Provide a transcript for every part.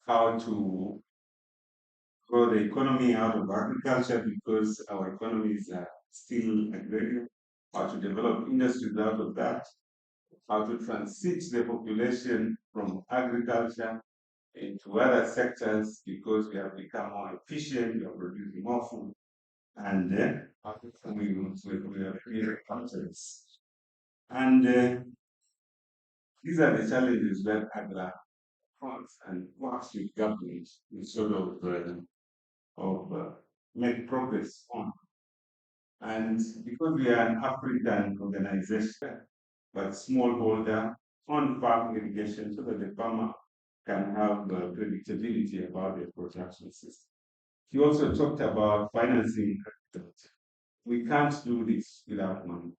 how to grow the economy out of agriculture because our economies are still agrarian, how to develop industries out of that, how to transit the population from agriculture into other sectors because we have become more efficient, we are producing more food, and we are creating countries. And these are the challenges that AGRA fronts and works with government in sort of make progress on. And because we are an African organization, but smallholder on farm irrigation so that the farmer can have predictability about their production system. He also talked about financing. We can't do this without money.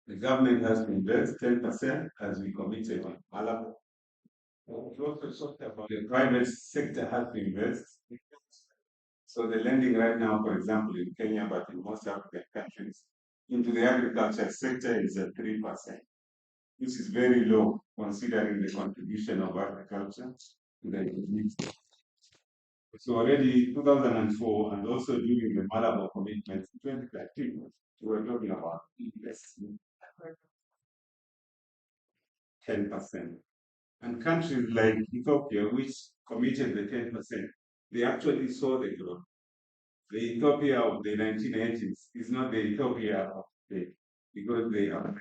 The government has to invest 10% as we committed in Malabo. We also talked about the private sector has to invest. So the lending right now, for example, in Kenya, but in most African countries, into the agriculture sector is at 3%, which is very low considering the contribution of agriculture to the economy. So already 2004 and also during the Malabo commitment in 2013, we were talking about investing 10%. And countries like Ethiopia, which committed the 10%, they actually saw the growth. The Ethiopia of the 1980s is not the Ethiopia of today because they are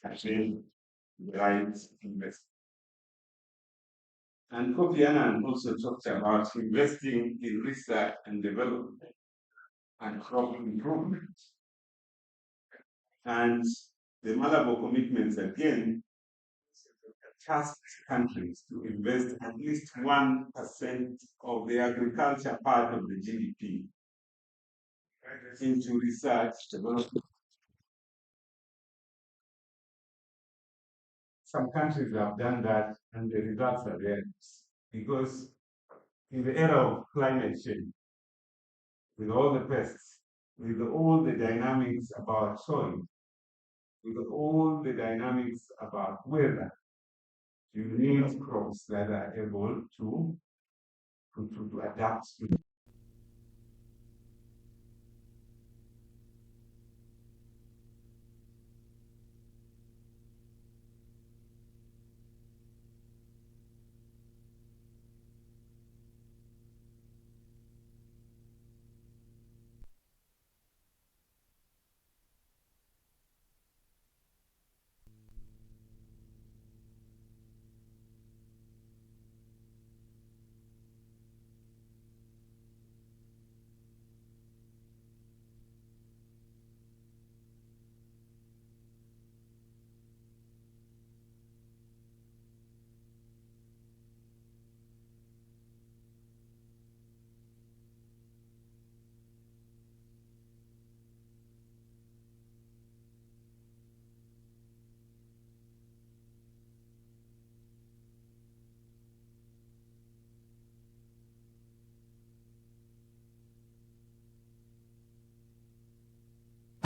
actually the right investment. And Kofi Annan also talked about investing in research and development and crop improvement. And the Malabo commitments again tasked countries to invest at least 1% of the agriculture part of the GDP into research development. Some countries have done that and the results are there because in the era of climate change, with all the pests, with all the dynamics about soil, with all the dynamics about weather, you need crops that are able to adapt to.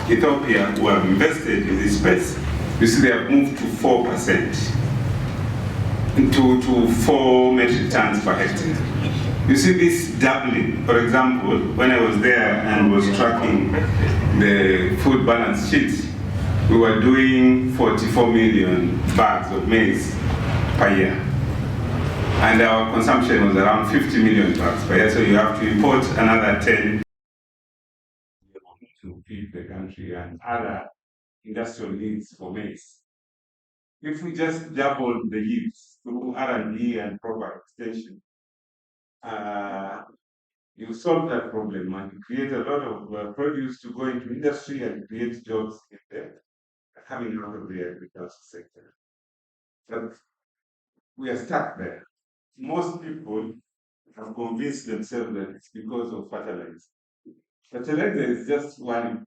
Ethiopia, who have invested in this space, you see they have moved to 4%, to 4 metric tons per hectare. You see this doubling. For example, when I was there and was tracking the food balance sheet, we were doing 44 million bags of maize per year. And our consumption was around 50 million bags per year, so you have to import another 10 to feed the country and other industrial needs for maize. If we just double the yields through R&D and proper extension, you solve that problem and you create a lot of produce to go into industry and create jobs in there coming out of the agriculture sector. But we are stuck there. Most people have convinced themselves that it's because of fertilizer. Fertilizer is just one.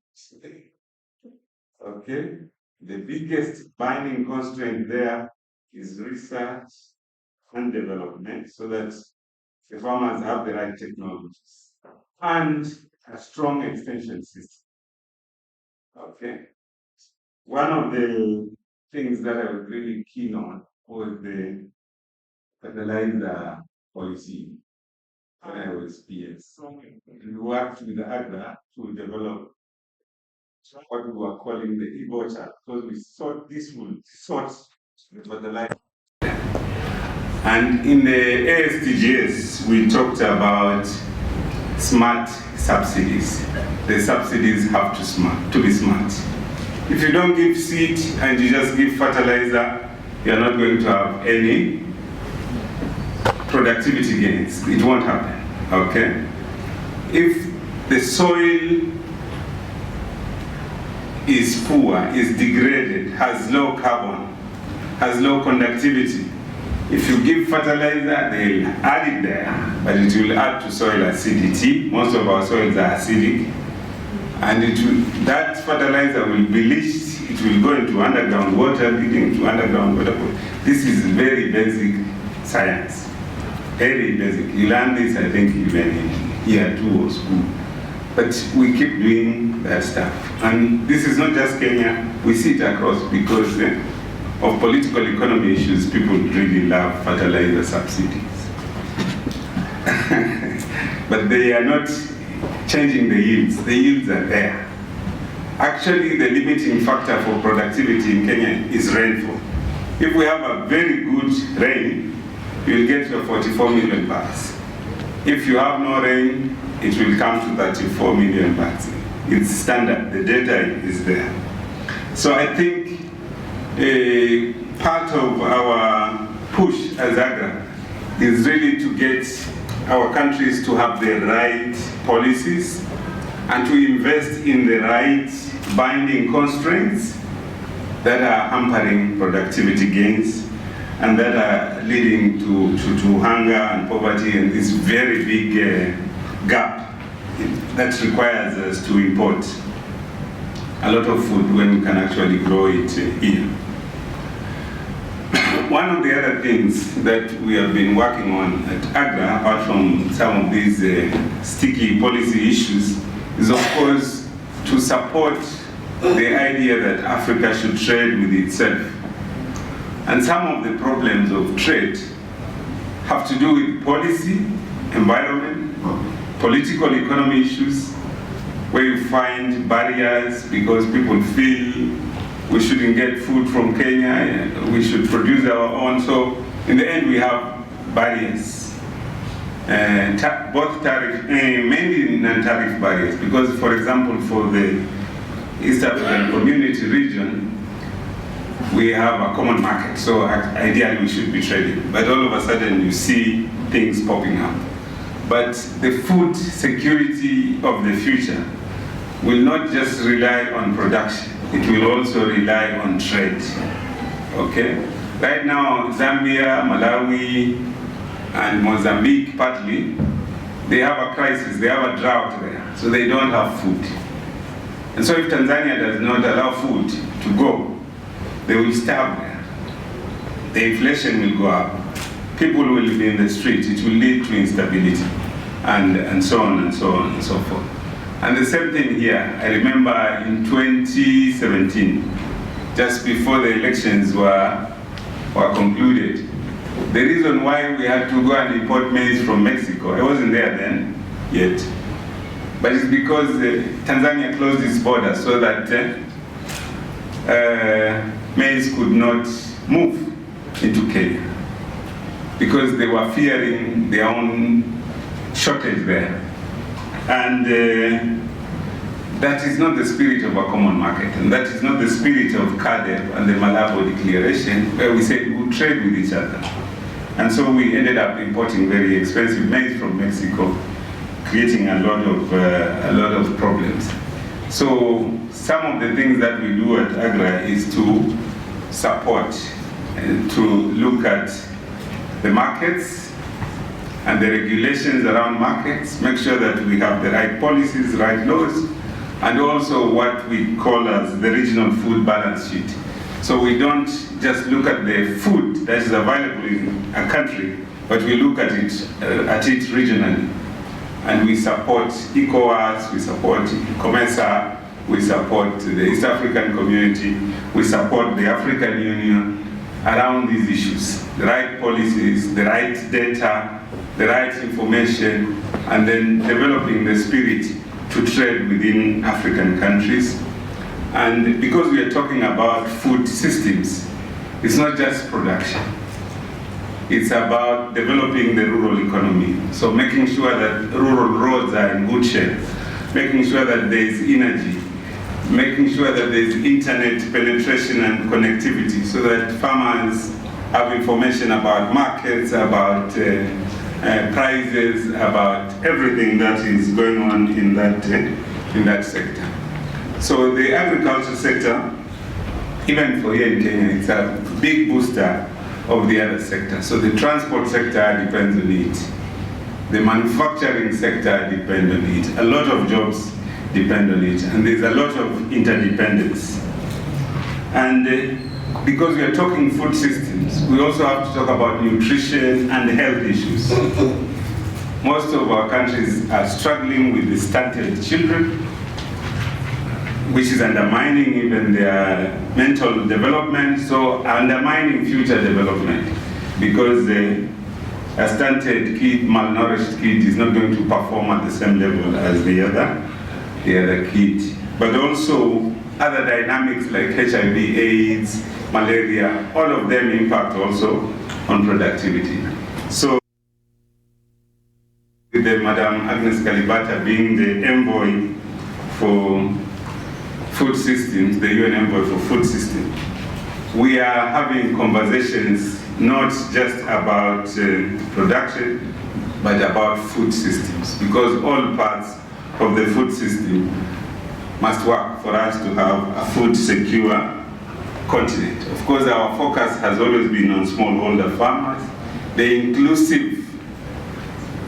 Okay? The biggest binding constraint there is research and development so that the farmers have the right technologies and a strong extension system. Okay? One of the things that I was really keen on was the fertilizer policy when I was PS. We worked with the AGRA to develop what we were calling the Ibocha because we thought this would sort the fertilizer. And in the ASDGs, we talked about smart subsidies. The subsidies have to be smart. If you don't give seed and you just give fertilizer, you're not going to have any productivity gains. It won't happen, okay? If the soil is poor, is degraded, has low carbon, has low conductivity, if you give fertilizer, they'll add it there, but it will add to soil acidity. Most of our soils are acidic. And that fertilizer will be leached, it will go into underground water, leading to underground water. This is very basic science, very basic. You learn this, I think, even in year 2 of school. But we keep doing that stuff. And this is not just Kenya, we see it across because of political economy issues, people really love fertilizer subsidies. But they are not changing the yields. The yields are there. Actually, the limiting factor for productivity in Kenya is rainfall. If we have a very good rain, you'll get your 44 million bags. If you have no rain, it will come to 34 million bags. It's standard, the data is there. So I think part of our push as AGRA is really to get our countries to have the right policies and to invest in the right binding constraints that are hampering productivity gains and that are leading to hunger and poverty and this very big gap that requires us to import a lot of food when we can actually grow it here. One of the other things that we have been working on at AGRA, apart from some of these sticky policy issues, is of course to support the idea that Africa should trade with itself. And some of the problems of trade have to do with policy, environment, political economy issues, where you find barriers because people feel we shouldn't get food from Kenya, we should produce our own. So in the end we have barriers, both tariff, mainly non-tariff barriers, because for example for the East African Community region, we have a common market, so ideally we should be trading. But all of a sudden you see things popping up. But the food security of the future will not just rely on production, it will also rely on trade, okay? Right now, Zambia, Malawi, and Mozambique partly, they have a crisis, they have a drought there, so they don't have food. And so if Tanzania does not allow food to go, they will starve there. The inflation will go up. People will be in the street. It will lead to instability, and so on and so on and so forth. And the same thing here. I remember in 2017, just before the elections were concluded, the reason why we had to go and import maize from Mexico, I wasn't there then yet, but it's because Tanzania closed its border so that maize could not move into Kenya because they were fearing their own shortage there. And that is not the spirit of a common market, and that is not the spirit of CADEP and the Malabo Declaration, where we said we'll trade with each other. And so we ended up importing very expensive maize from Mexico, creating a lot of problems. So some of the things that we do at AGRA is to support and to look at the markets and the regulations around markets, make sure that we have the right policies, right laws, and also what we call as the regional food balance sheet. So we don't just look at the food that is available in a country, but we look at it regionally. And we support ECOWAS, we support COMESA, we support the East African Community, we support the African Union, around these issues, the right policies, the right data, the right information, and then developing the spirit to trade within African countries. And because we are talking about food systems, it's not just production. It's about developing the rural economy. So making sure that rural roads are in good shape, making sure that there is energy, making sure that there is internet penetration and connectivity so that farmers have information about markets, about prices, about everything that is going on in that sector. So the agriculture sector, even for here in Kenya, it's a big booster of the other sector. So the transport sector depends on it. The manufacturing sector depends on it. A lot of jobs depend on it. And there's a lot of interdependence. And because we are talking food systems, we also have to talk about nutrition and health issues. Most of our countries are struggling with the stunted children, which is undermining even their mental development, so undermining future development, because a stunted kid, malnourished kid, is not going to perform at the same level as the other kid. But also other dynamics like HIV, AIDS, malaria, all of them impact also on productivity. So with Madam Agnes Kalibata being the envoy for food systems, the UN envoy for food systems, we are having conversations not just about production, but about food systems, because all parts of the food system must work for us to have a food secure continent. Of course, our focus has always been on smallholder farmers. The inclusive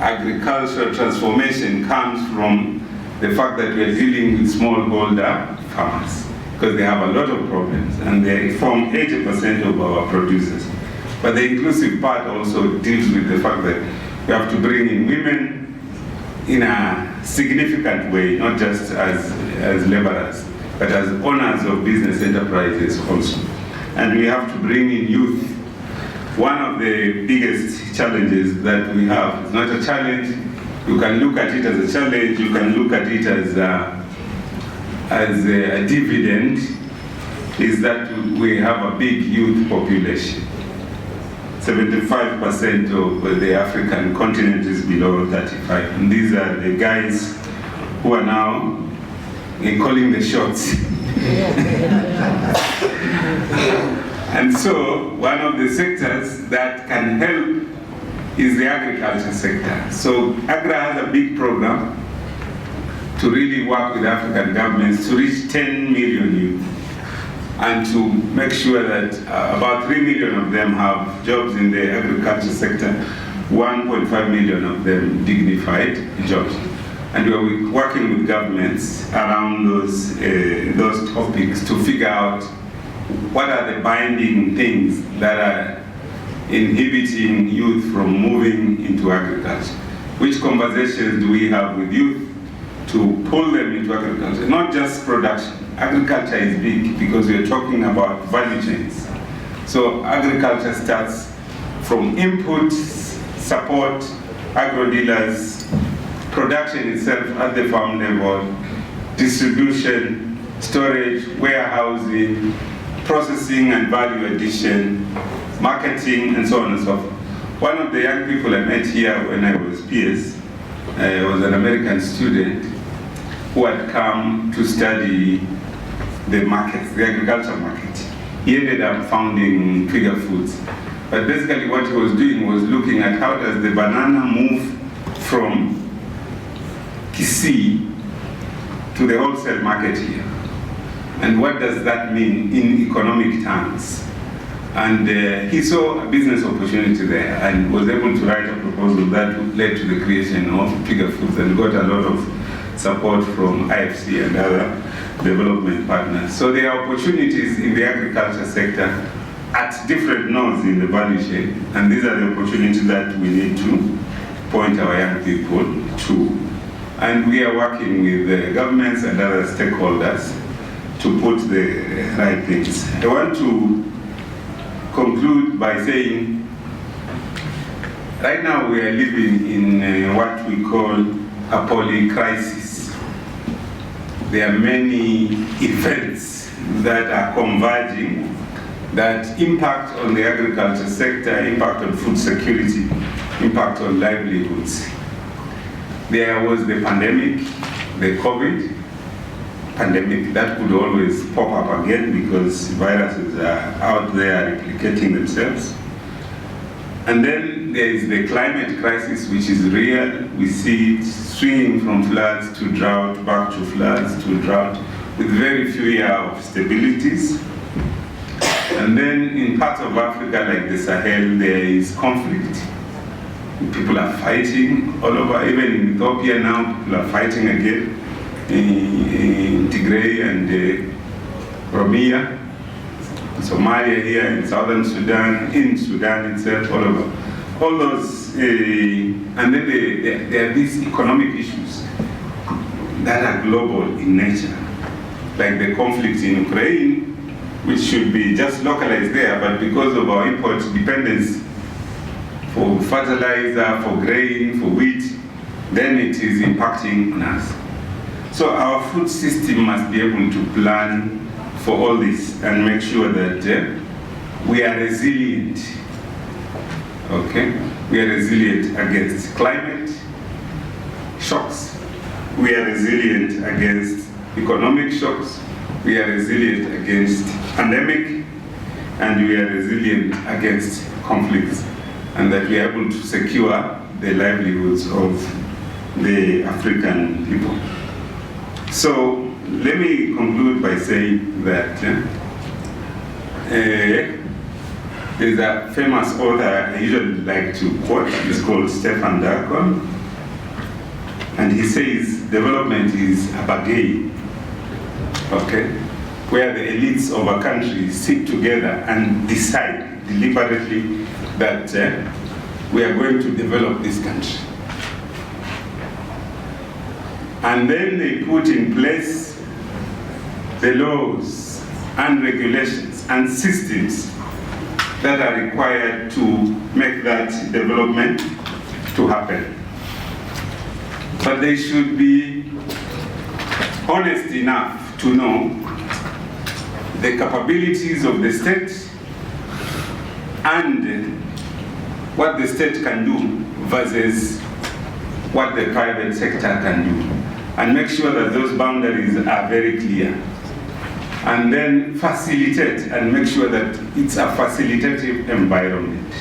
agricultural transformation comes from the fact that we are dealing with smallholder farmers, because they have a lot of problems and they form 80% of our producers. But the inclusive part also deals with the fact that we have to bring in women in a significant way, not just as laborers, but as owners of business enterprises also. And we have to bring in youth. One of the biggest challenges that we have, it's not a challenge, you can look at it as a challenge, you can look at it as a dividend, is that we have a big youth population. 75% of the African continent is below 35. And these are the guys who are now calling the shots. And so one of the sectors that can help is the agriculture sector. So AGRA has a big program to really work with African governments to reach 10 million youth and to make sure that about 3 million of them have jobs in the agriculture sector, 1.5 million of them dignified jobs. And we're working with governments around those topics to figure out what are the binding things that are inhibiting youth from moving into agriculture. Which conversations do we have with youth to pull them into agriculture? Not just production. Agriculture is big because we're talking about value chains. So agriculture starts from inputs, support, agro-dealers, production itself at the farm level, distribution, storage, warehousing, processing and value addition, marketing, and so on and so forth. One of the young people I met here when I was PS was an American student who had come to study the markets, the agriculture market. He ended up founding Twiga Foods. But basically what he was doing was looking at how does the banana move from Kisii to the wholesale market here. And what does that mean in economic terms? And he saw a business opportunity there and was able to write a proposal that led to the creation of Twiga Foods and got a lot of support from IFC and other development partners. So there are opportunities in the agriculture sector at different nodes in the value chain, and these are the opportunities that we need to point our young people to. And we are working with the governments and other stakeholders to put the right things. I want to conclude by saying, right now we are living in what we call a polycrisis. There are many events that are converging that impact on the agriculture sector, impact on food security, impact on livelihoods. There was the pandemic, the COVID pandemic, that could always pop up again because viruses are out there replicating themselves. And then there is the climate crisis, which is real. We see it swinging from floods to drought, back to floods to drought, with very few years of stabilities. And then in parts of Africa, like the Sahel, there is conflict. People are fighting all over. Even in Ethiopia now, people are fighting again. In Tigray and Oromia, Somalia here, in southern Sudan, in Sudan itself, all over. All those, and then there are these economic issues that are global in nature, like the conflict in Ukraine, which should be just localized there, but because of our import dependence for fertilizer, for grain, for wheat, then it is impacting on us. So our food system must be able to plan for all this and make sure that we are resilient. Okay? We are resilient against climate shocks. We are resilient against economic shocks. We are resilient against pandemic, and we are resilient against conflicts, and that we are able to secure the livelihoods of the African people. So let me conclude by saying that there's a famous author I usually like to quote. He's called Stefan Darkon, and he says development is a bargain, okay, where the elites of a country sit together and decide deliberately that we are going to develop this country. And then they put in place the laws and regulations and systems that are required to make that development to happen. But they should be honest enough to know the capabilities of the state and what the state can do versus what the private sector can do, and make sure that those boundaries are very clear. And then facilitate and make sure that it's a facilitative environment.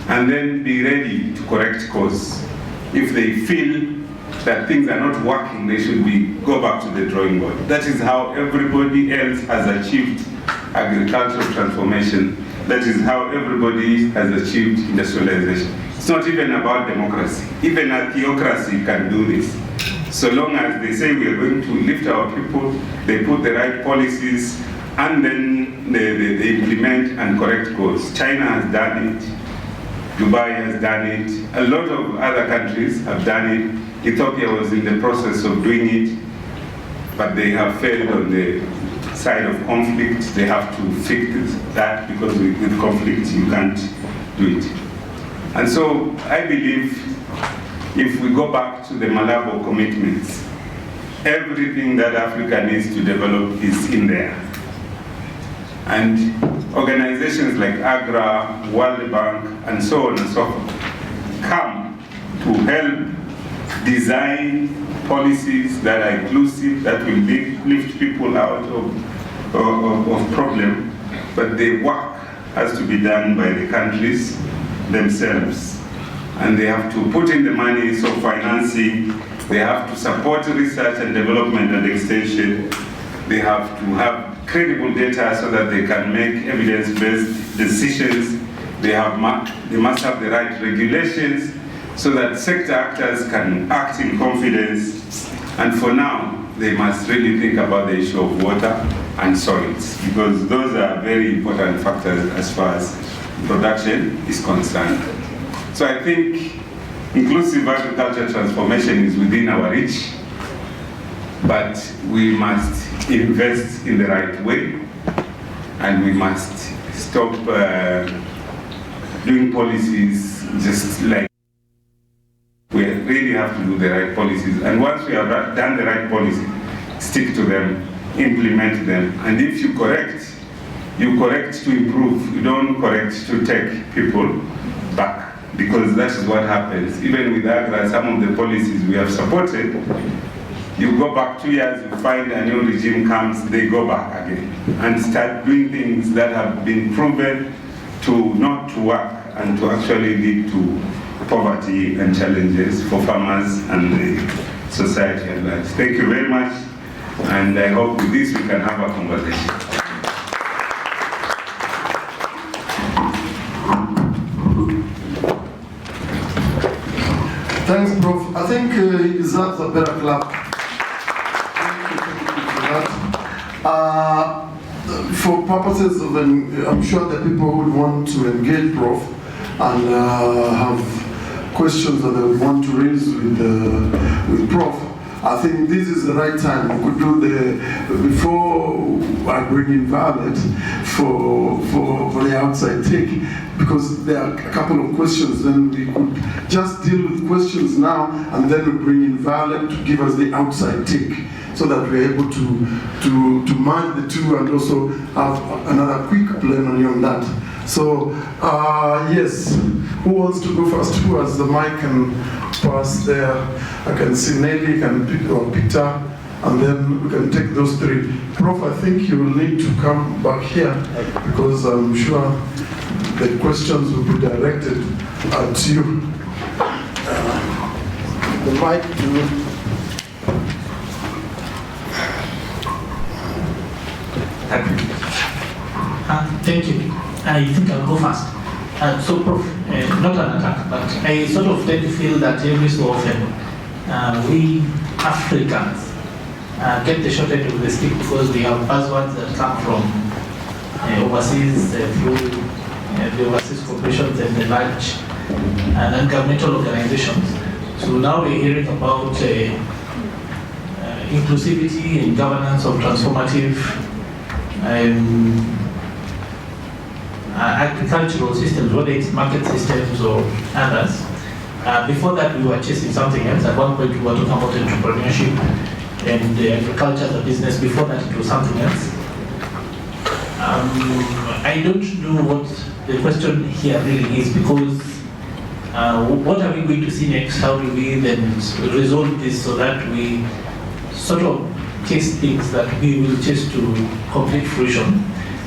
And then be ready to correct course. If they feel that things are not working, they should go back to the drawing board. That is how everybody else has achieved agricultural transformation. That is how everybody has achieved industrialization. It's not even about democracy. Even a theocracy can do this. So long as they say we are going to lift our people, they put the right policies, and then they implement and correct course. China has done it. Dubai has done it. A lot of other countries have done it. Ethiopia was in the process of doing it, but they have failed on the side of conflict. They have to fix that because with conflict you can't do it. And so I believe if we go back to the Malabo commitments, everything that Africa needs to develop is in there. And organizations like AGRA, World Bank, and so on and so forth come to help design policies that are inclusive, that will lift people out of problem, but the work has to be done by the countries themselves. And they have to put in the money, so financing, they have to support research and development and extension, they have to have credible data so that they can make evidence-based decisions, they must have the right regulations so that sector actors can act in confidence. And for now, they must really think about the issue of water and soils, because those are very important factors as far as production is concerned. So I think inclusive agriculture transformation is within our reach, but we must invest in the right way, and we must stop doing policies just like we really have to do the right policies. And once we have done the right policy, stick to them, implement them. And if you correct to improve. You don't correct to take people back, because that is what happens. Even with AGRA, some of the policies we have supported, you go back 2 years, you find a new regime comes, they go back again and start doing things that have been proven to not to work and to actually lead to poverty and challenges for farmers and the society at large. Thank you very much, and I hope with this we can have a conversation. Thanks, Prof. I think he deserves a better clap. For purposes of, I'm sure that people would want to engage Prof and have questions that they would want to raise with Prof. I think this is the right time. We could do before I bring in Violet for the outside take, because there are a couple of questions. Then we could just deal with questions now, and then we bring in Violet to give us the outside take, so that we're able to merge the two and also have another quick plenary on that. So, yes, who wants to go first? Who has the mic and pass there? I can see Nelly, can pick or Peter, and then we can take those three. Prof, I think you will need to come back here, because I'm sure the questions will be directed at you. The mic to... Thank you. I think I'll go first. So, Prof, not an attack, but I sort of tend to feel that every so often we Africans get the short end of the stick because we have buzzwords that come from overseas through the overseas corporations and the large non-governmental organizations. So now we're hearing about inclusivity and governance of transformative agricultural systems, whether it's market systems or others. Before that, we were chasing something else. At one point, we were talking about entrepreneurship and agriculture as a business. Before that, it was something else. I don't know what the question here really is, because what are we going to see next? How do we then resolve this so that we sort of chase things that we will chase to complete fruition?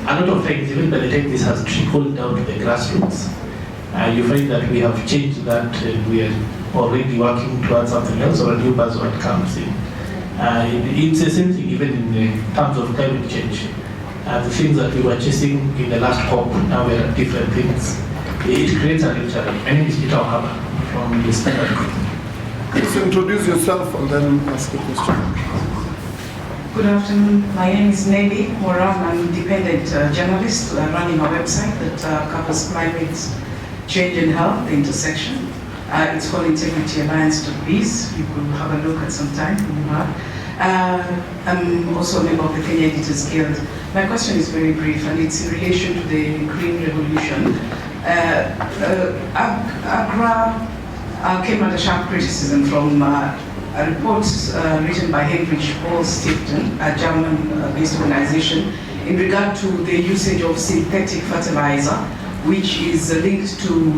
A lot of times, even by the time this has trickled down to the grassroots, you find that we have changed that and we are already working towards something else, or a new buzzword comes in. It's the same thing even in terms of climate change. The things that we were chasing in the last COP, now we are at different things. It creates a new challenge. My name is Peter Ohaba from the Standard Group. Please introduce yourself and then ask a question. Good afternoon. My name is Nelly Moram. I'm an independent journalist running a website that covers climate change and health, the intersection. It's called Integrity Alliance.biz. You could have a look at some time when you have. I'm also a member of the Kenya Editors Guild. My question is very brief, and it's in relation to the Green Revolution. AGRA came under sharp criticism from a report written by Heinrich Paul Stiftung, a German-based organization, in regard to the usage of synthetic fertilizer, which is linked to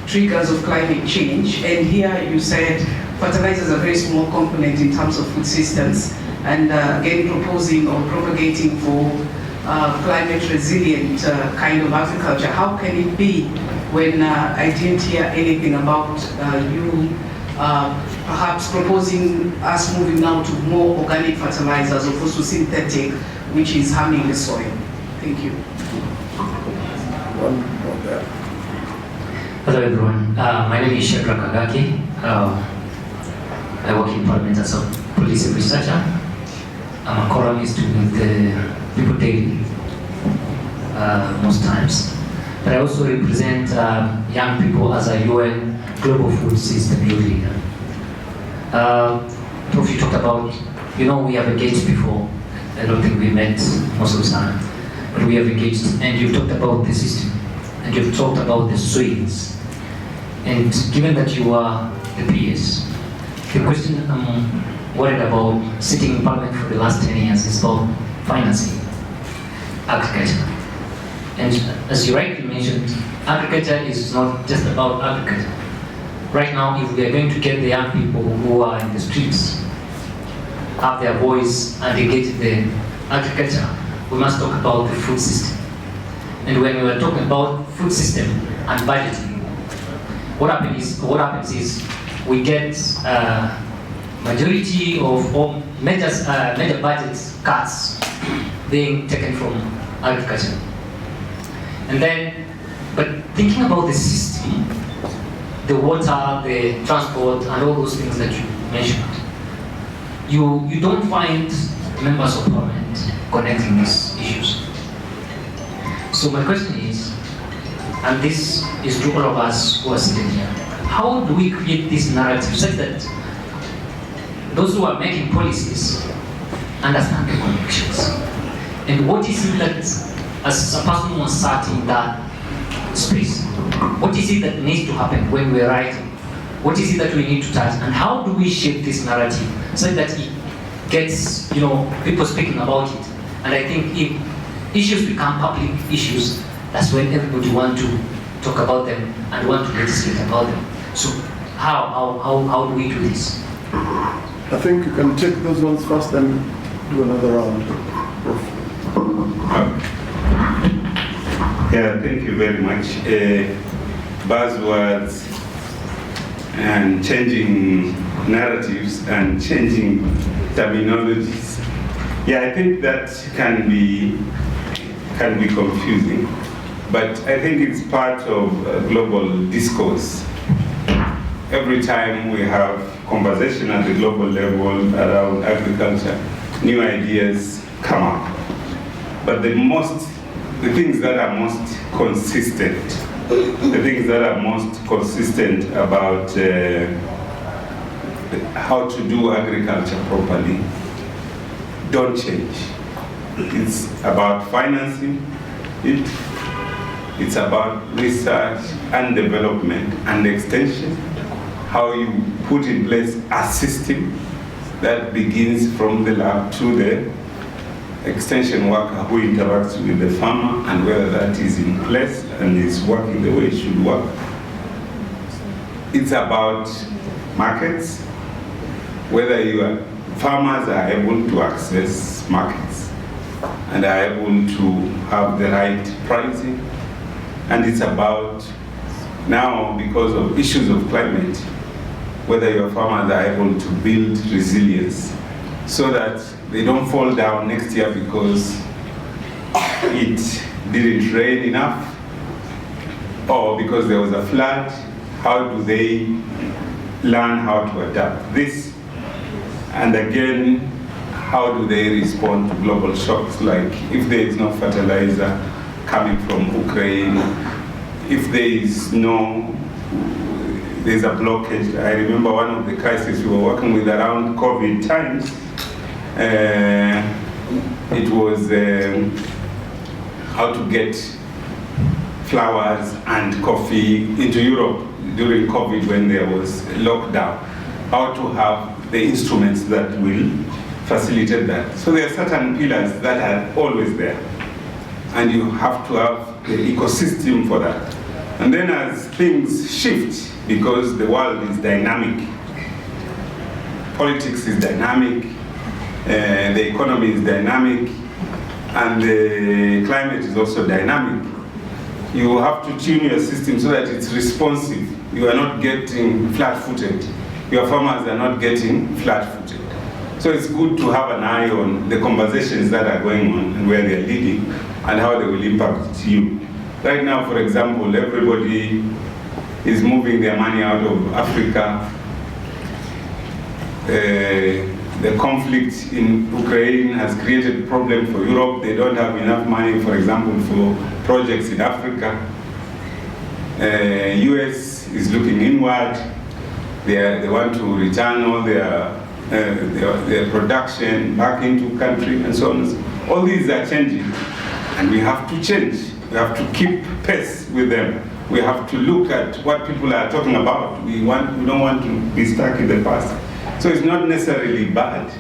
triggers of climate change. And here you said fertilizers are a very small component in terms of food systems, and again proposing or propagating for climate resilient kind of agriculture. How can it be when I didn't hear anything about you perhaps proposing us moving now to more organic fertilizers opposed to synthetic, which is harming the soil? Thank you. Hello everyone, my name is Shedra Kagaki. I work in Parliament as a policy researcher. I'm a columnist with the People Daily most times. But I also represent young people as a UN Global Food System Youth Leader. Prof, you talked about, we have engaged before. I don't think we met most of the time. but we have engaged, and you've talked about the system, and you've talked about the swings. And given that you are the PS, the question I'm worried about sitting in Parliament for the last 10 years is about financing agriculture. And as you rightly mentioned, agriculture is not just about agriculture. Right now, if we are going to get the young people who are in the streets, have their voice and engage in the agriculture, we must talk about the food system. And when we are talking about food system and budgeting, what happens is we get majority of all major budget cuts being taken from agriculture. And then, but thinking about the system, the water, the transport, and all those things that you mentioned, you don't find members of parliament connecting these issues. So my question is, and this is to all of us who are sitting here, how do we create this narrative such that those who are making policies understand the connections? And what is it that, as a person who was sat in that space, what is it that needs to happen when we're writing? What is it that we need to touch? And how do we shape this narrative so that it gets, people speaking about it? And I think if issues become public issues, that's when everybody wants to talk about them and want to legislate about them. So how do we do this? I think you can take those ones first and do another round. Yeah, thank you very much. Buzzwords and changing narratives and changing terminologies. Yeah, I think that can be confusing, but I think it's part of global discourse. Every time we have conversation at the global level around agriculture, new ideas come up. But the things that are most consistent, about how to do agriculture properly don't change. It's about financing it, it's about research and development and extension, how you put in place a system that begins from the lab to the extension worker who interacts with the farmer, and whether that is in place and is working the way it should work. It's about markets, whether your farmers are able to access markets and are able to have the right pricing. And it's about now, because of issues of climate, whether your farmers are able to build resilience so that they don't fall down next year because it didn't rain enough or because there was a flood. How do they learn how to adapt this? And again, how do they respond to global shocks, like if there is no fertilizer coming from Ukraine, if there's a blockage. I remember one of the crises we were working with around COVID times. It was how to get flowers and coffee into Europe during COVID when there was lockdown. How to have the instruments that will facilitate that. So there are certain pillars that are always there, and you have to have the ecosystem for that. And then as things shift, because the world is dynamic, politics is dynamic, the economy is dynamic, and the climate is also dynamic, you have to tune your system so that it's responsive. You are not getting flat-footed. Your farmers are not getting flat-footed. So it's good to have an eye on the conversations that are going on and where they're leading and how they will impact you. Right now, for example, everybody is moving their money out of Africa. The conflict in Ukraine has created a problem for Europe. They don't have enough money, for example, for projects in Africa. US is looking inward. They want to return all their production back into country and so on. All these are changing. And we have to change. We have to keep pace with them. We have to look at what people are talking about. We don't want to be stuck in the past. So it's not necessarily bad.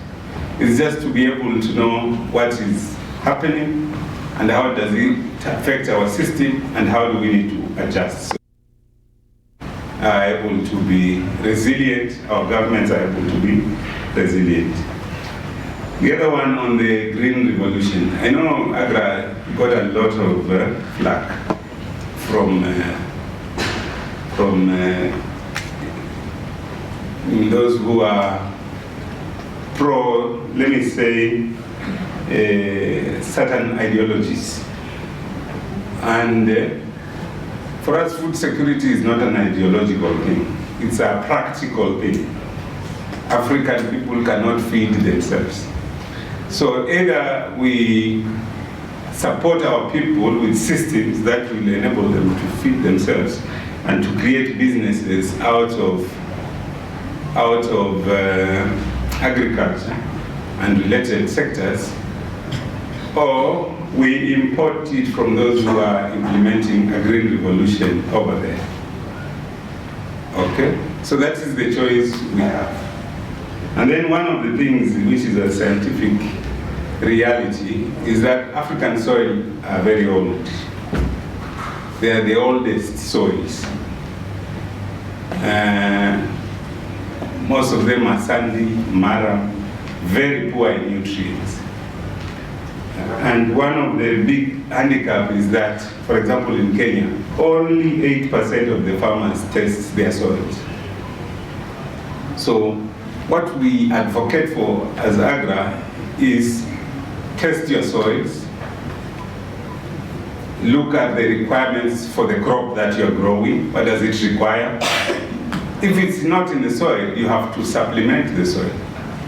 It's just to be able to know what is happening and how does it affect our system and how do we need to adjust. So are able to be resilient, our governments are able to be resilient. The other one on the green revolution. I know Agra got a lot of flack from those who are pro, let me say, certain ideologies. And for us, food security is not an ideological thing. It's a practical thing. African people cannot feed themselves. So either we support our people with systems that will enable them to feed themselves and to create businesses out of agriculture and related sectors, or we import it from those who are implementing a green revolution over there. Okay? So that is the choice we have. And then one of the things which is a scientific reality is that African soil are very old. They are the oldest soils. Most of them are sandy, marram, very poor in nutrients. And one of the big handicaps is that, for example, in Kenya, only 8% of the farmers test their soils. So what we advocate for as Agra is test your soils, look at the requirements for the crop that you're growing. What does it require? If it's not in the soil, you have to supplement the soil.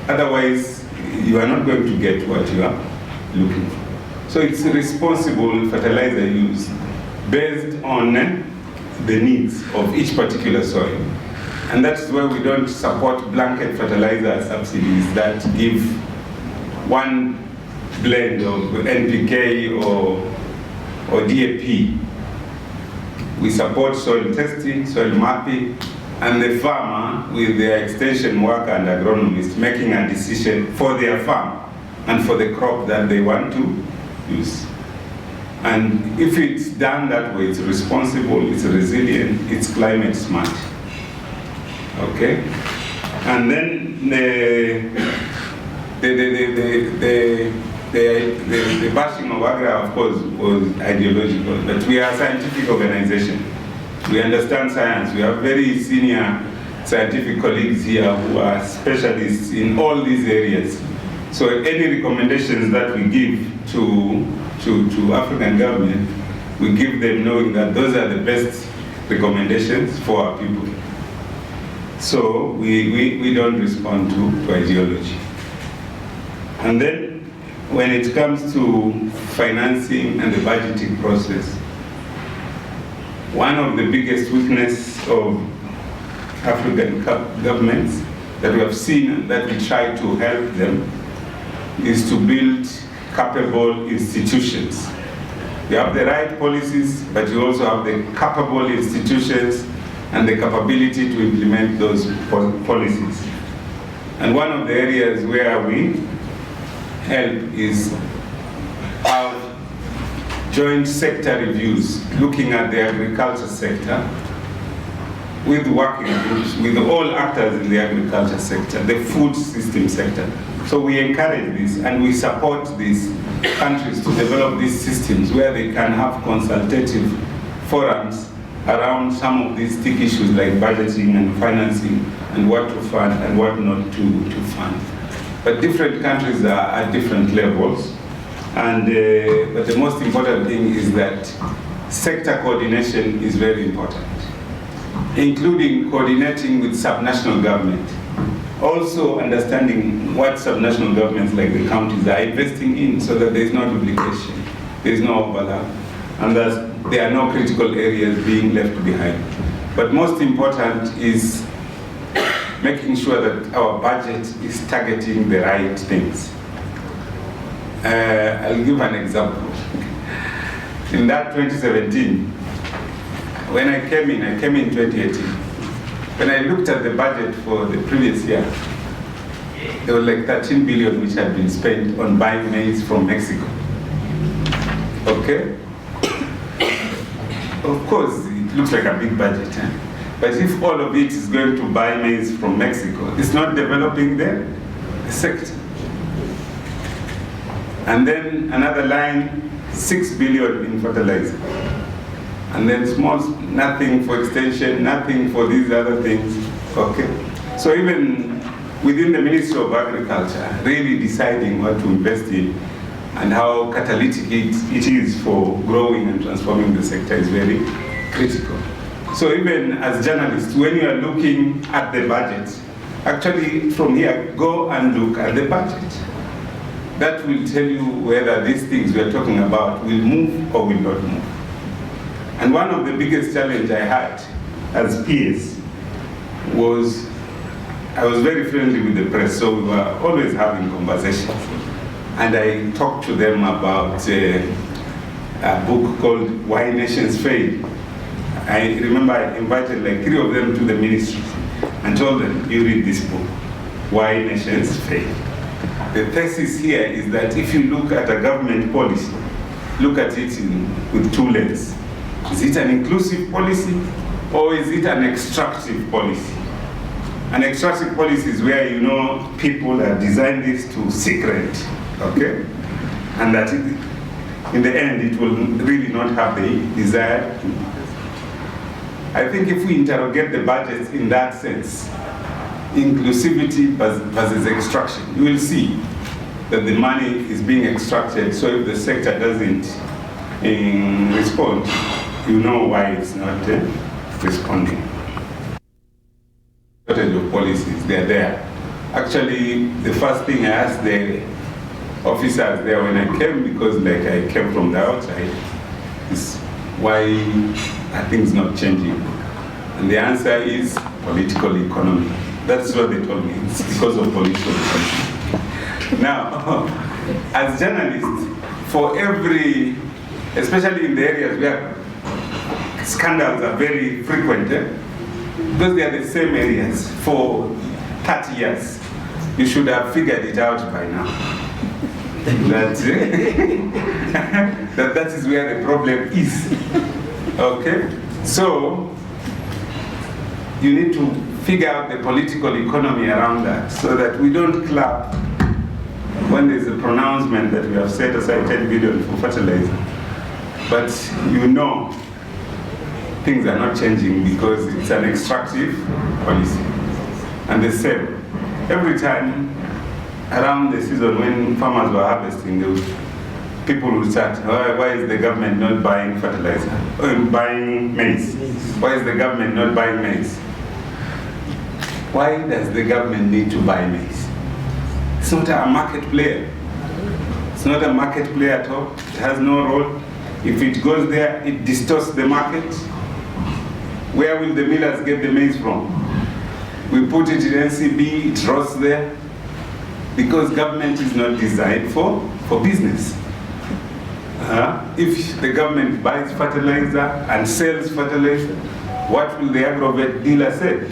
Otherwise, you are not going to get what you are looking for. So it's responsible fertilizer use based on the needs of each particular soil. And that's why we don't support blanket fertilizer subsidies that give one blend of NPK or DAP. We support soil testing, soil mapping, and the farmer with their extension worker and agronomist making a decision for their farm and for the crop that they want to use. And if it's done that way, it's responsible, it's resilient, it's climate smart. Okay? And then the bashing of Agra, of course, was ideological, but we are a scientific organization. We understand science. We have very senior scientific colleagues here who are specialists in all these areas. So any recommendations that we give to African government, we give them knowing that those are the best recommendations for our people. So we don't respond to ideology. And then when it comes to financing and the budgeting process, one of the biggest weaknesses of African governments that we have seen and that we try to help them is to build capable institutions. You have the right policies, but you also have the capable institutions and the capability to implement those policies. And one of the areas where we help is have joint sector reviews, looking at the agriculture sector with working groups, with all actors in the agriculture sector, the food system sector. So we encourage this and we support these countries to develop these systems where they can have consultative forums around some of these stick issues like budgeting and financing and what to fund and what not to fund. But different countries are at different levels. And but the most important thing is that sector coordination is very important, including coordinating with subnational government. Also understanding what subnational governments like the counties are investing in so that there is no duplication, there is no overlap, and that there are no critical areas being left behind. But most important is making sure that our budget is targeting the right things. I'll give an example. in that 2017, when I came in 2018. When I looked at the budget for the previous year, there was like 13 billion which had been spent on buying maize from Mexico. Okay? Of course, it looks like a big budget. But if all of it is going to buy maize from Mexico, it's not developing the sector. And then another line, 6 billion in fertilizer. And then small, nothing for extension, nothing for these other things. Okay? So even within the Ministry of Agriculture, really deciding what to invest in and how catalytic it is for growing and transforming the sector is very critical. So even as journalists, when you are looking at the budget, actually from here, go and look at the budget. That will tell you whether these things we are talking about will move or will not move. And one of the biggest challenges I had as peers was I was very friendly with the press, so we were always having conversations. And I talked to them about a book called Why Nations Fail. I remember I invited like 3 of them to the ministry and told them, you read this book, Why Nations Fail. The thesis here is that if you look at a government policy, look at it with 2 lenses. Is it an inclusive policy or is it an extractive policy? An extractive policy is where you know people have designed this to seek rent, okay? And that in the end it will really not have the desired. I think if we interrogate the budget in that sense, inclusivity versus extraction, you will see that the money is being extracted, so if the sector doesn't respond, you know why it's not responding. Shortage of policies, they're there. Actually, the first thing I asked the officers there when I came, because like I came from the outside, is why are things not changing? And the answer is political economy. That's what they told me, it's because of political economy. Now, as journalists, for every, especially in the areas where scandals are very frequent, because they are the same areas for 30 years. You should have figured it out by now. That that is where the problem is. Okay? So, you need to figure out the political economy around that so that we don't clap when there's a pronouncement that we have set aside 10 billion for fertilizer. But you know things are not changing because it's an extractive policy. And the same, every time around the season when farmers were harvesting, people would start, why is the government not buying fertilizer? Buying maize. Why is the government not buying maize? Why does the government need to buy maize? It's not a market player. It's not a market player at all. It has no role. If it goes there, it distorts the market. Where will the millers get the maize from? We put it in NCB, it rots there, because government is not designed for business. If the government buys fertilizer and sells fertilizer, what will the agrovet dealer say?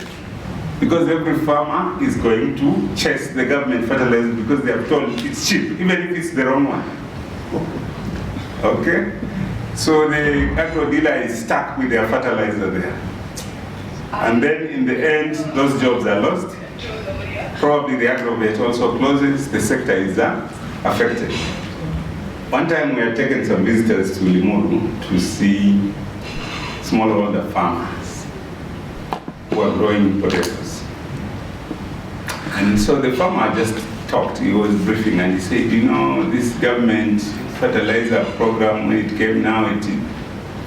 Because every farmer is going to chase the government fertilizer because they are told it's cheap, even if it's the wrong one. Okay? So the agro dealer is stuck with their fertilizer there. And then in the end, those jobs are lost. Probably the agrovet also closes, the sector is affected. One time we had taken some visitors to Limuru to see smallholder farmers who are growing potatoes. And so the farmer just talked, he was briefing and he said, you know, this government fertilizer program, when it came now, it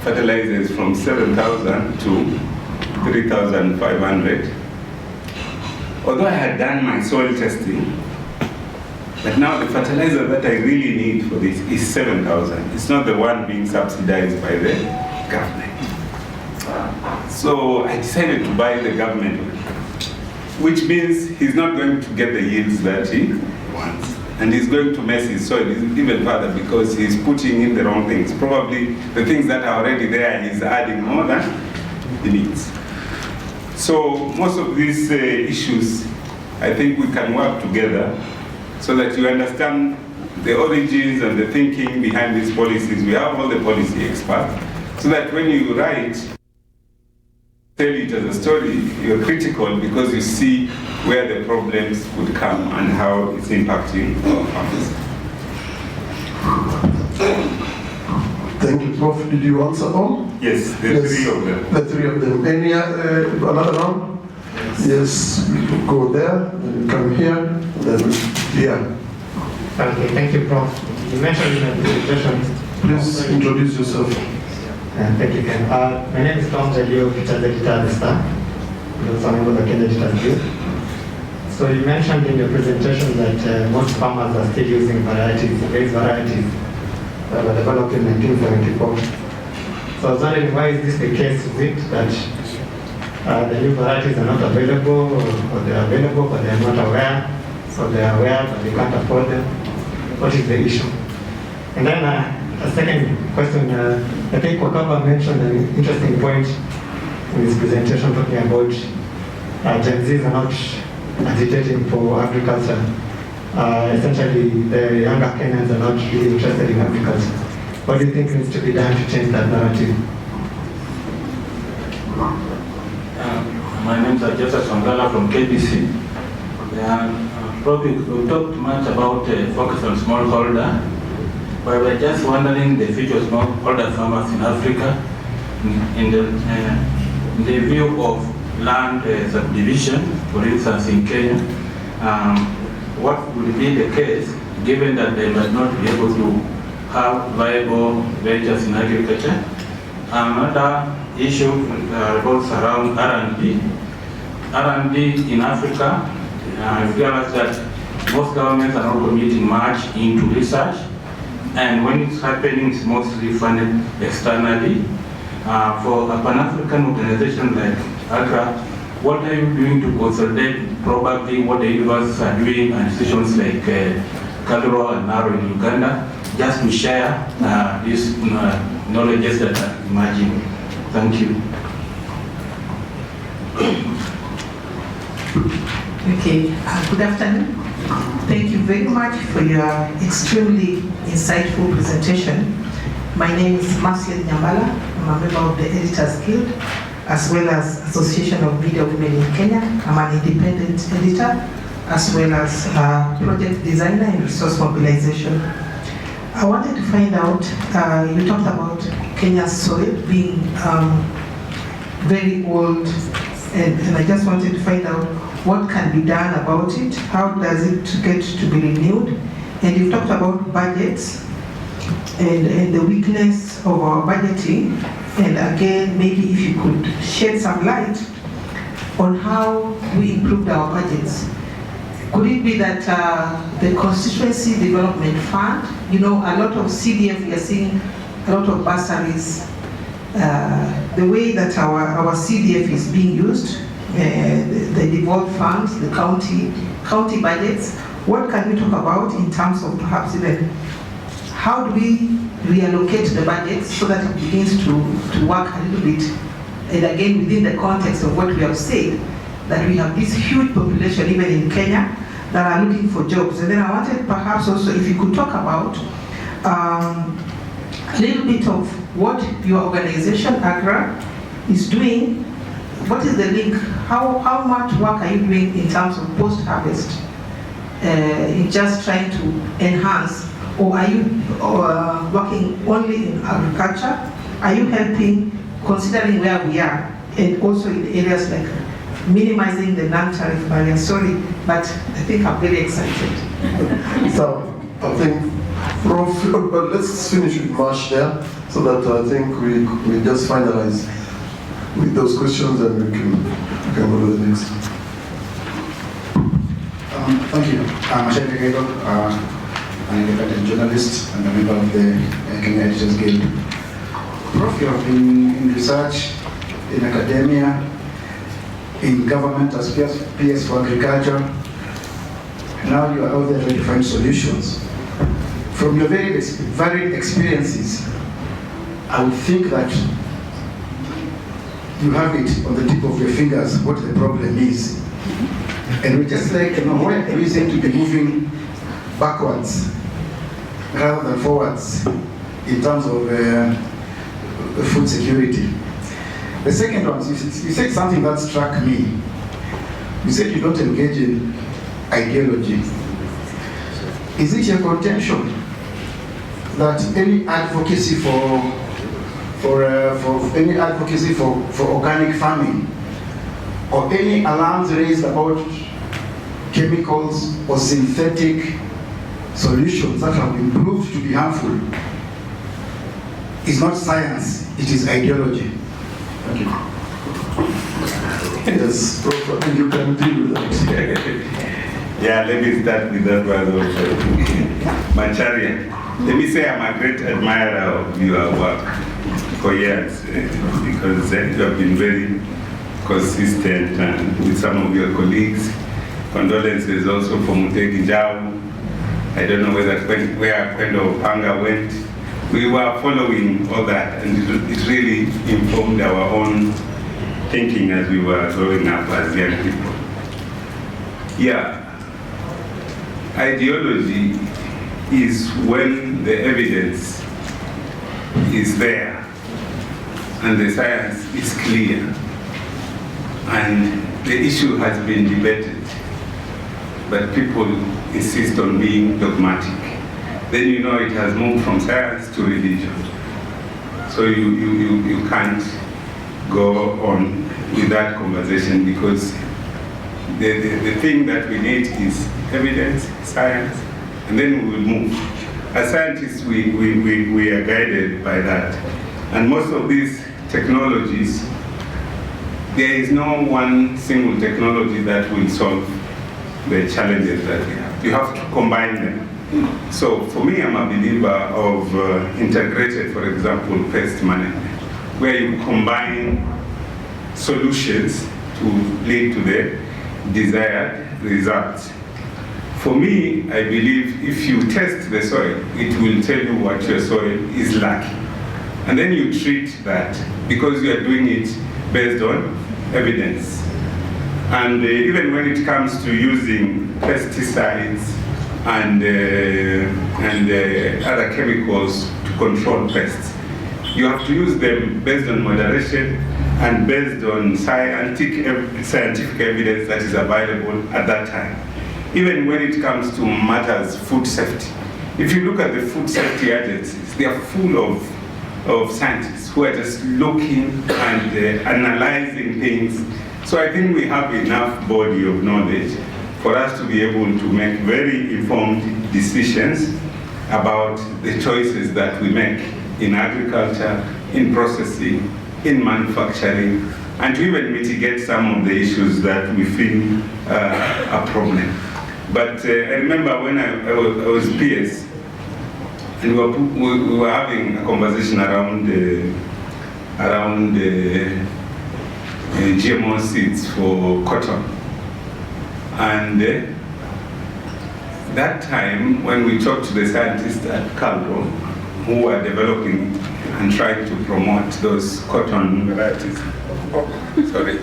fertilizes from 7,000 to 3,500. Although I had done my soil testing, but now the fertilizer that I really need for this is 7,000. It's not the one being subsidized by the government. So I decided to buy the government one, which means he's not going to get the yields that he wants. And he's going to mess his soil even further because he's putting in the wrong things. Probably the things that are already there, he's adding more than he needs. So most of these issues, I think we can work together so that you understand the origins and the thinking behind these policies. We have all the policy experts, so that when you write, tell it as a story, you're critical because you see where the problems would come and how it's impacting our farmers. Thank you, Prof. Did you answer all? Yes, the three of them. The three of them. Any another round? Yes, we could go there, then come here, then here. Okay, thank you, Prof. You mentioned in the presentation. Please introduce yourself. Thank you, Ken. My name is Tom Jalio, features editor at the Star. I'm also a member of the Kenya Editors Guild. So you mentioned in your presentation that most farmers are still using varieties, raised varieties that were developed in 1974. So I was wondering, why is this the case? Is it that the new varieties are not available, or they are available but they are not aware, so they are aware but they can't afford them? What is the issue? And then a second question, I think Wakaba mentioned an interesting point in his presentation talking about Gen Zs are not agitating for agriculture. Essentially, the younger Kenyans are not really interested in agriculture. What do you think needs to be done to change that narrative? My name is Joseph Sangala from KBC. Probably we talked much about focus on smallholder, but we're just wondering the future of smallholder farmers in Africa in the view of land subdivision, for instance in Kenya. What will be the case given that they might not be able to have viable ventures in agriculture? Another issue revolves around R&D. R&D in Africa, I realize that most governments are not committing much into research, and when it's happening, it's mostly funded externally. For a Pan-African organization like AGRA, what are you doing to consolidate probably what the universities are doing and institutions like Kaluro and Naro in Uganda, just to share these knowledges that are emerging? Thank you. Okay, good afternoon. Thank you very much for your extremely insightful presentation. My name is Marcia Nyambala. I'm a member of the Editors Guild, as well as Association of Media Women in Kenya. I'm an independent editor, as well as a project designer in resource mobilization. I wanted to find out, you talked about Kenya's soil being very old, and I just wanted to find out what can be done about it, how does it get to be renewed, and you talked about budgets and the weakness of our budgeting, and again, maybe if you could shed some light on how we improved our budgets. Could it be that the Constituency Development Fund, you know, a lot of CDF, we are seeing a lot of bursaries, the way that our CDF is being used, the devolved funds, the county budgets, what can we talk about in terms of perhaps even how do we reallocate the budgets so that it begins to work a little bit, and again within the context of what we have said, that we have this huge population even in Kenya that are looking for jobs. And then I wanted perhaps also if you could talk about a little bit of what your organization, AGRA, is doing. What is the link? How much work are you doing in terms of post-harvest? In just trying to enhance, or are you working only in agriculture? Are you helping, considering where we are, and also in areas like minimizing the non-tariff barrier? Sorry, but I think I'm very excited. So, I think, Prof, let's finish with Marsh there, so that I think we just finalize with those questions and we can go to the next. Thank you. I'm Ashai Gego, an independent journalist and a member of the Kenya Editors Guild. Prof, you have been in research, in academia, in government as PS for agriculture, Now you are out there trying to find solutions. From your very varied experiences, I would think that you have it on the tip of your fingers what the problem is. And we just like, why do we seem to be moving backwards rather than forwards in terms of food security? The second one, you said something that struck me. You said you don't engage in ideology. Is it your contention that any advocacy for organic farming, or any alarms raised about chemicals or synthetic solutions that have been proved to be harmful, is not science, it is ideology? Thank you. Yes, Prof, I think you can deal with that. Yeah, let me start with that one also. Macharia, let me say I'm a great admirer of your work for years, because you have been very consistent and with some of your colleagues. Condolences also for Mutegi Jau. I don't know where Kwendo Panga went. We were following all that, and it really informed our own thinking as we were growing up as young people. Yeah, ideology is when the evidence is there and the science is clear and the issue has been debated, but people insist on being dogmatic. Then you know it has moved from science to religion. So you can't go on with that conversation, because the thing that we need is evidence, science, and then we will move. As scientists, we are guided by that. And most of these technologies, there is no one single technology that will solve the challenges that we have. You have to combine them. So for me, I'm a believer of integrated, for example, pest management, where you combine solutions to lead to the desired results. For me, I believe if you test the soil, it will tell you what your soil is lacking. And then you treat that, because you are doing it based on evidence. And even when it comes to using pesticides and other chemicals to control pests, you have to use them based on moderation and based on scientific evidence that is available at that time. Even when it comes to matters food safety. If you look at the food safety agencies, they are full of scientists who are just looking and analyzing things. So I think we have enough body of knowledge for us to be able to make very informed decisions about the choices that we make in agriculture, in processing, in manufacturing, and to even mitigate some of the issues that we feel a problem. But I remember when I was PS, and we were having a conversation around GMO seeds for cotton. And that time, when we talked to the scientists at Calro, who were developing and trying to promote those cotton varieties, sorry,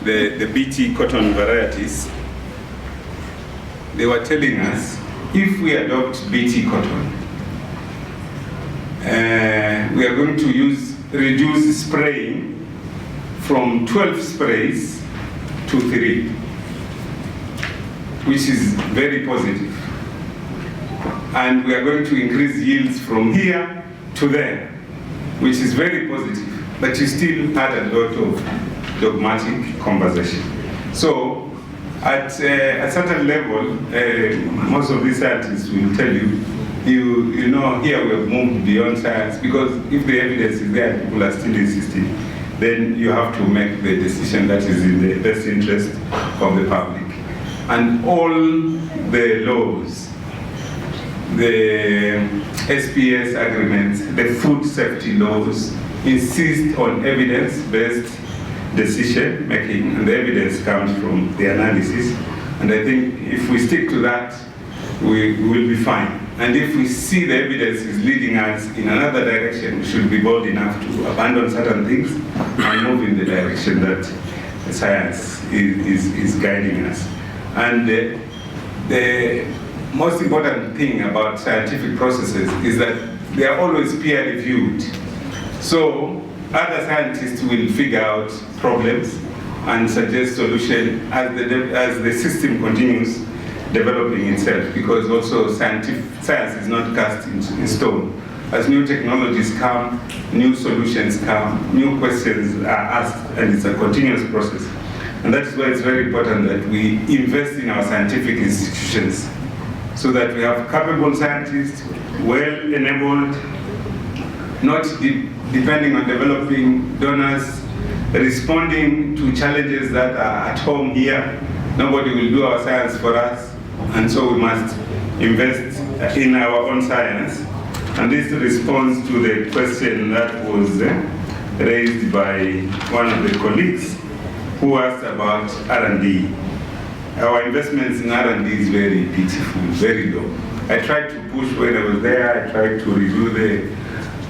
the BT cotton varieties, they were telling us, if we adopt BT cotton, we are going to reduce spraying from 12 sprays to 3, which is very positive. And we are going to increase yields from here to there, which is very positive. But you still had a lot of dogmatic conversation. So at a certain level, most of these scientists will tell you, you know, here we have moved beyond science, because if the evidence is there, people are still insisting, then you have to make the decision that is in the best interest of the public. And all the laws, the SPS agreements, the food safety laws insist on evidence-based decision making, and the evidence comes from the analysis And I think if we stick to that, we will be fine. And if we see the evidence is leading us in another direction, we should be bold enough to abandon certain things and move in the direction that science is guiding us. And the most important thing about scientific processes is that they are always peer-reviewed. So other scientists will figure out problems and suggest solutions as the system continues developing itself, because also science is not cast in stone. As new technologies come, new solutions come, new questions are asked, and it's a continuous process. And that is why it's very important that we invest in our scientific institutions so that we have capable scientists, well-enabled, not depending on developing donors, responding to challenges that are at home here. Nobody will do our science for us, and so we must invest in our own science. And this responds to the question that was raised by one of the colleagues who asked about R&D. Our investments in R&D is very pitiful, very low. I tried to push when I was there. I tried to review the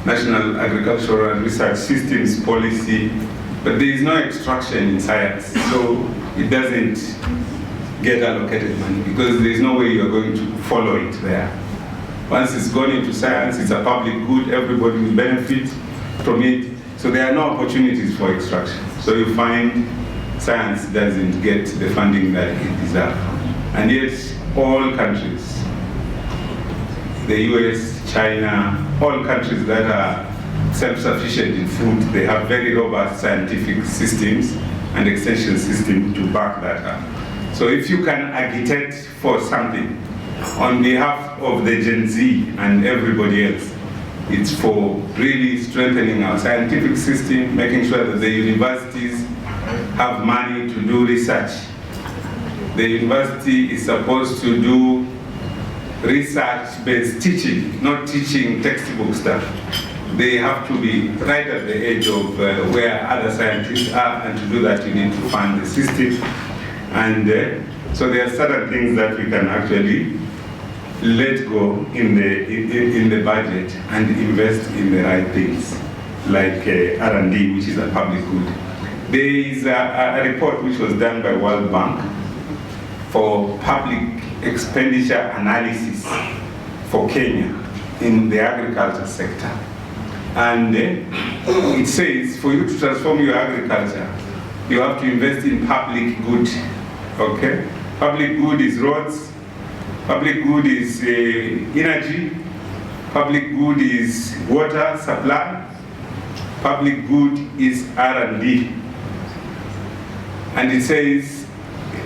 National Agricultural and Research Systems policy, but there is no extraction in science, so it doesn't get allocated money because there is no way you are going to follow it there. Once it's gone into science, it's a public good, everybody will benefit from it, so there are no opportunities for extraction. So you find science doesn't get the funding that it deserves. And yet, all countries, the US, China, all countries that are self-sufficient in food, they have very robust scientific systems and extension systems to back that up. So if you can agitate for something on behalf of the Gen Z and everybody else, it's for really strengthening our scientific system, making sure that the universities have money to do research. The university is supposed to do research-based teaching, not teaching textbook stuff. They have to be right at the edge of where other scientists are, and to do that you need to fund the system. And so there are certain things that we can actually let go in the budget and invest in the right things, like R&D, which is a public good. There is a report which was done by World Bank for public expenditure analysis for Kenya in the agriculture sector. And it says for you to transform your agriculture, you have to invest in public good, okay? Public good is roads, public good is energy, public good is water supply, public good is R&D. And it says,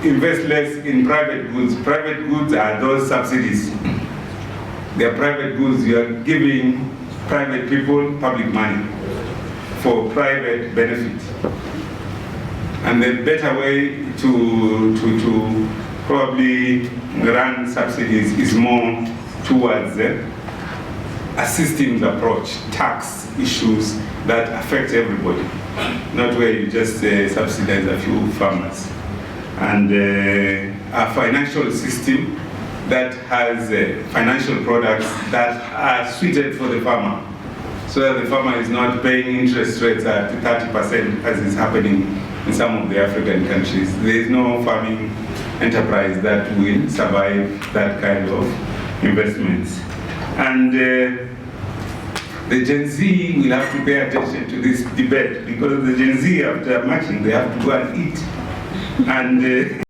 invest less in private goods. Private goods are those subsidies. They are private goods. You are giving private people public money for private benefit. And the better way to probably run subsidies is more towards a systems approach, tax issues that affect everybody, not where you just subsidize a few farmers. And a financial system that has financial products that are suited for the farmer, so that the farmer is not paying interest rates at 30% as is happening in some of the African countries. There is no farming enterprise that will survive that kind of investments. And the Gen Z will have to pay attention to this debate, because the Gen Z, after matching, they have to go and eat. And